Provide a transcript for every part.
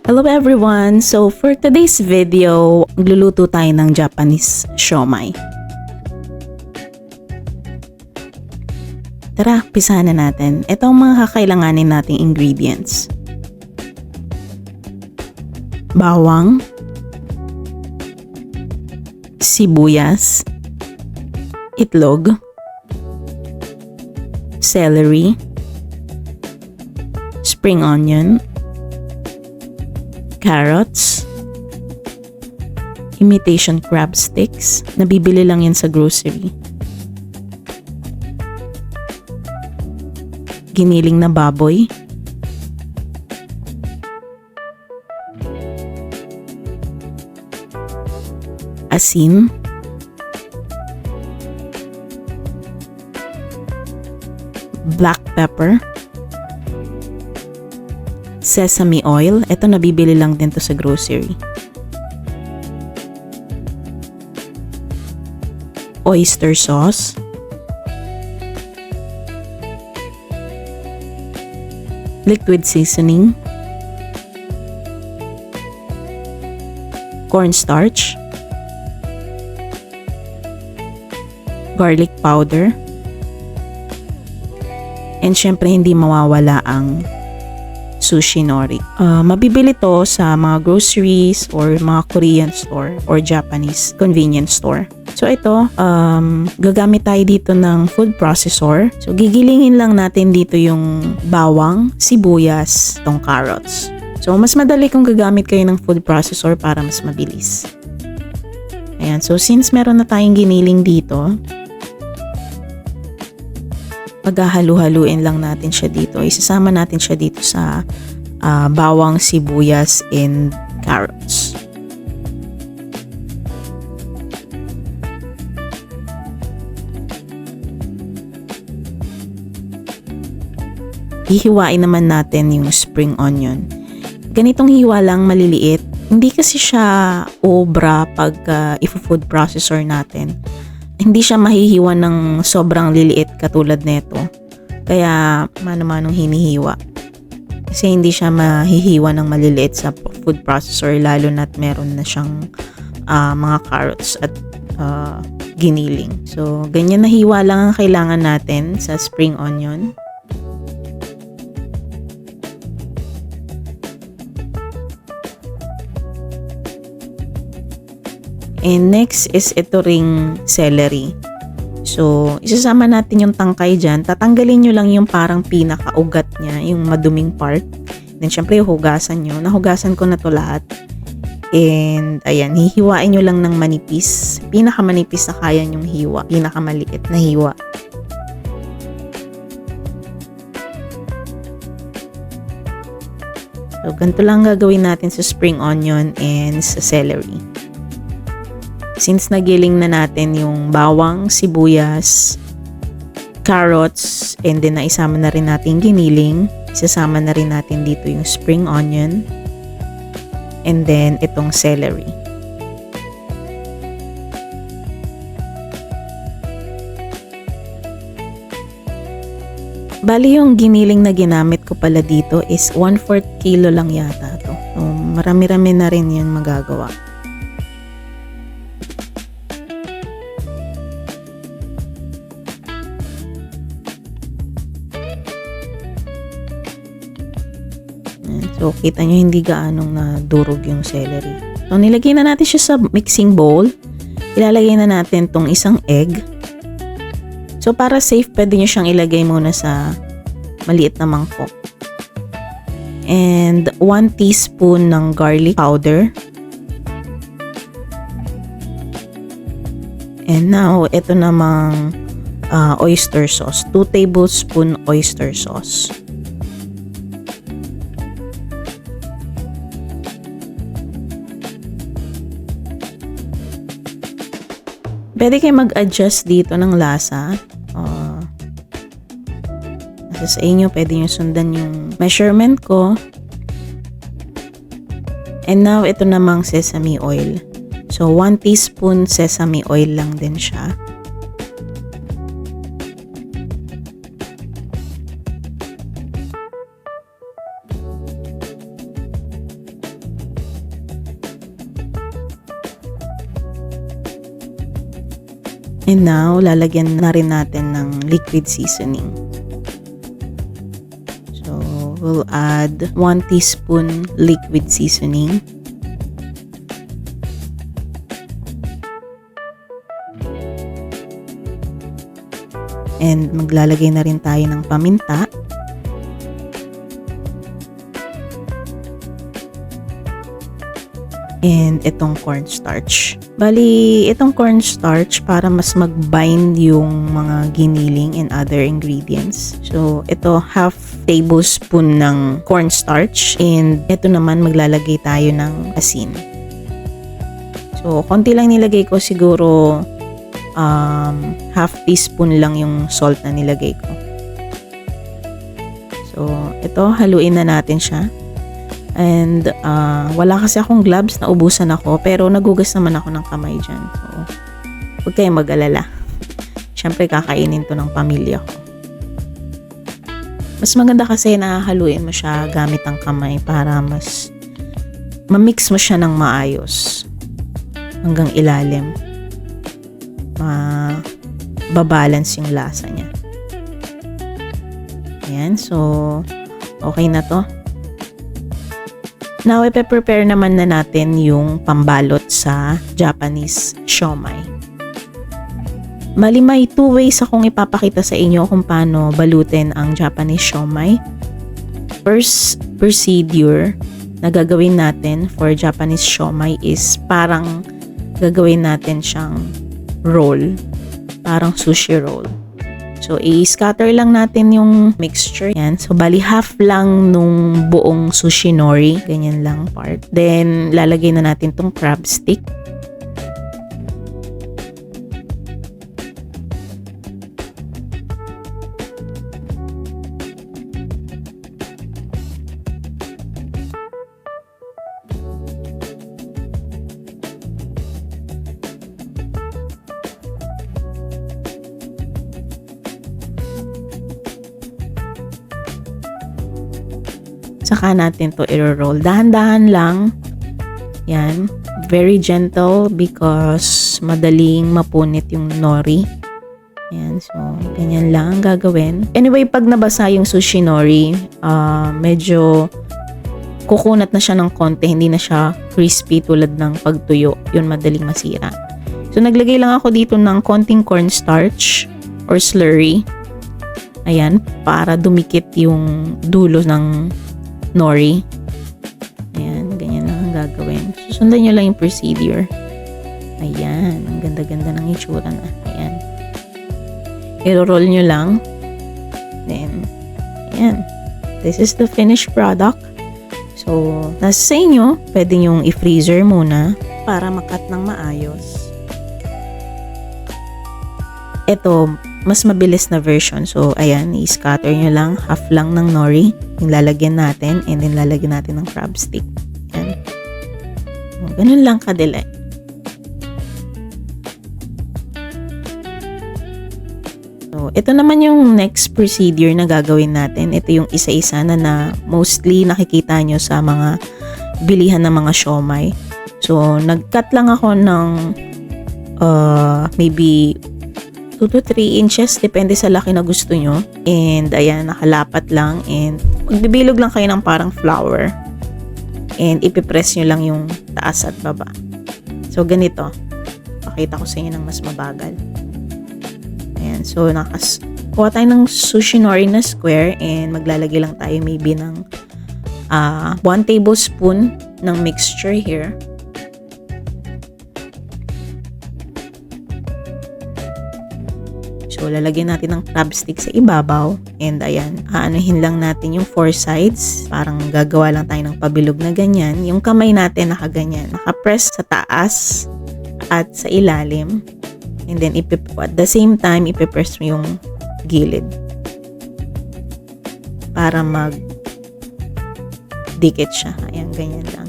Hello everyone! So for today's video, magluluto tayo ng Japanese siomai. Tara, umpisahan na natin. Ito ang mga kakailanganin nating ingredients. Bawang, sibuyas, itlog, celery, spring onion, carrots, imitation crab sticks, nabibili lang yan sa grocery, giniling na baboy, asin, black pepper, sesame oil. Ito nabibili lang din to sa grocery. Oyster sauce. Liquid seasoning. Cornstarch. Garlic powder. And syempre hindi mawawala ang sushi nori. Mabibili to sa mga groceries or mga Korean store or Japanese convenience store. So ito, gagamit tayo dito ng food processor. So gigilingin lang natin dito yung bawang, sibuyas, tong carrots. So mas madali kung gagamit kayo ng food processor para mas mabilis. Ayan, so since meron na tayong giniling dito, paghahalu-haluin lang natin siya dito. Isasama natin siya dito sa bawang, sibuyas, and carrots. Hihiwain naman natin yung spring onion. Ganitong hiwa lang, maliliit. Hindi kasi siya obra pag i-food processor natin. Hindi siya mahihiwa ng sobrang liliit katulad nito. Kaya mano-manong hinihiwa. Kasi hindi siya mahihiwa ng maliliit sa food processor lalo na't meron na siyang mga carrots at giniling. So ganyan na hiwa lang ang kailangan natin sa spring onion. And next is ito ring celery. So, isasama natin yung tangkay dyan. Tatanggalin nyo lang yung parang pinakaugat niya, yung maduming part. Then, syempre, hugasan nyo. Nahugasan ko na to lahat. And, ayan, hihiwain nyo lang ng manipis. Pinakamanipis na kaya nyong hiwa. Pinakamaliit na hiwa. So, ganito lang gagawin natin sa spring onion and sa celery. Since nagiling na natin yung bawang, sibuyas, carrots, and then naisama na rin natin giniling, isasama na rin natin dito yung spring onion, and then itong celery. Bali yung giniling na ginamit ko pala dito is 1/4 kilo lang yata to. So, marami-rami na rin yun magagawa. So, kita nyo hindi gaanong nadurog yung celery. So, nilagay na natin siya sa mixing bowl. Ilalagay na natin tong isang egg. So, para safe, pwede nyo siyang ilagay muna sa maliit na mangkok. And 1 teaspoon ng garlic powder. And now, ito namang oyster sauce. 2 tablespoon oyster sauce. Pwede kayo mag-adjust dito ng lasa. Nasa sa inyo, pwede nyo sundan yung measurement ko. And now, ito namang sesame oil. So, 1 teaspoon sesame oil lang din siya. And now, lalagyan na rin natin ng liquid seasoning. So, we'll add 1 teaspoon liquid seasoning. And maglalagay na rin tayo ng paminta. And itong cornstarch. Bali, itong cornstarch para mas mag-bind yung mga giniling and other ingredients. So, ito half tablespoon ng cornstarch and ito naman maglalagay tayo ng asin. So, konti lang nilagay ko, siguro half teaspoon lang yung salt na nilagay ko. So, ito haluin na natin siya. And wala kasi akong gloves, naubusan ako, pero nagugas naman ako ng kamay dyan. So, huwag kayong mag-alala. Siyempre, kakainin to ng pamilya ko. Mas maganda kasi nahahaluin mo siya gamit ang kamay para mas ma-mix mo siya ng maayos hanggang ilalim. Babalance yung lasa niya. Ayan, so okay na to. Now, ipe-prepare naman na natin yung pambalot sa Japanese siomai. Bali, may 2 ways akong ipapakita sa inyo kung paano balutin ang Japanese siomai. First procedure na gagawin natin for Japanese siomai is parang gagawin natin siyang roll. Parang sushi roll. So, i-scatter lang natin yung mixture. Yan. So, bali half lang nung buong sushi nori. Ganyan lang part. Then, lalagay na natin tong crab stick. Saka natin to i-roll. Dahan-dahan lang. Yan. Very gentle because madaling mapunit yung nori. Yan. So, ganyan lang ang gagawin. Anyway, pag nabasa yung sushi nori, medyo kukunat na siya ng konti. Hindi na siya crispy tulad ng pagtuyo. Yun, madaling masira. So, naglagay lang ako dito ng konting cornstarch or slurry. Ayan. Para dumikit yung dulo ng nori. Ayan, ganyan lang ang gagawin. Susundan nyo lang yung procedure. Ayan, ang ganda-ganda ng itsura na. Ayan. I-roll nyo lang. Then, ayan. This is the finished product. So, nasa sa inyo, pwede nyong i-freezer muna para makat ng maayos. Ito, mas mabilis na version. So, ayan, i-scatter nyo lang. Half lang ng nori. Yung lalagyan natin. And then, lalagyan natin ng crab stick. Ayan. So, ganun lang kadali. So, ito naman yung next procedure na gagawin natin. Ito yung isa-isa na mostly nakikita nyo sa mga bilihan ng mga siomai. So, nag-cut lang ako ng maybe 2 to 3 inches, depende sa laki na gusto nyo. And ayan, nakalapat lang. And magbibilog lang kayo ng parang flour. And ipipress nyo lang yung taas at baba. So, ganito. Pakita ko sa inyo ng mas mabagal. Ayan, so kuha tayo ng sushi nori na square. And maglalagay lang tayo maybe ng 1 tablespoon ng mixture here. So, lalagyan natin ng crab stick sa ibabaw. And ayan, aanuhin lang natin yung 4 sides. Parang gagawa lang tayo ng pabilog na ganyan. Yung kamay natin nakaganyan. Nakapress sa taas at sa ilalim. And then, at the same time, ipipress mo yung gilid. Para mag-dikit siya. Ayan, ganyan lang.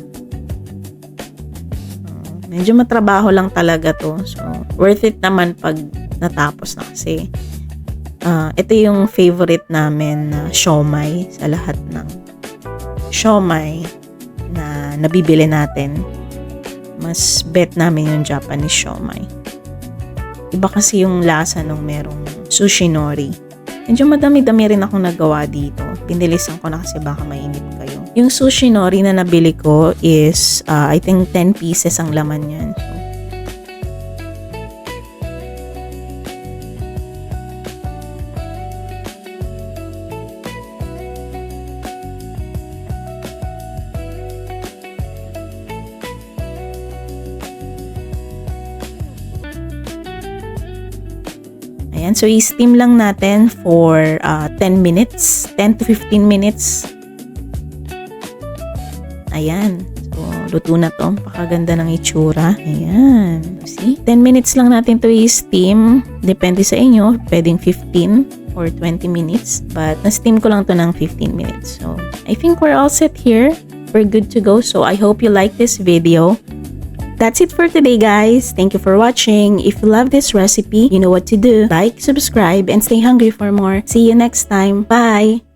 Medyo matrabaho lang talaga to. So, worth it naman pag natapos na kasi ito yung favorite namin na siomai sa lahat ng siomai na nabibili natin. Mas bet namin yung Japanese siomai. Iba kasi yung lasa nung merong sushi nori. Medyo madami-dami rin akong nagawa dito. Pinilisan ko na kasi baka mainip kayo. Yung sushi nori na nabili ko is, I think 10 pieces ang laman yan. So, ayan, so i-steam lang natin for 10 minutes, 10 to 15 minutes. Ayan, so luto na to. Pakaganda ng itsura. Ayan, see? 10 minutes lang natin to i-steam. Depende sa inyo, pwedeng 15 or 20 minutes. But na-steam ko lang to ng 15 minutes. So I think we're all set here. We're good to go. So I hope you like this video. That's it for today, guys. Thank you for watching. If you love this recipe, you know what to do. Like, subscribe, and stay hungry for more. See you next time. Bye!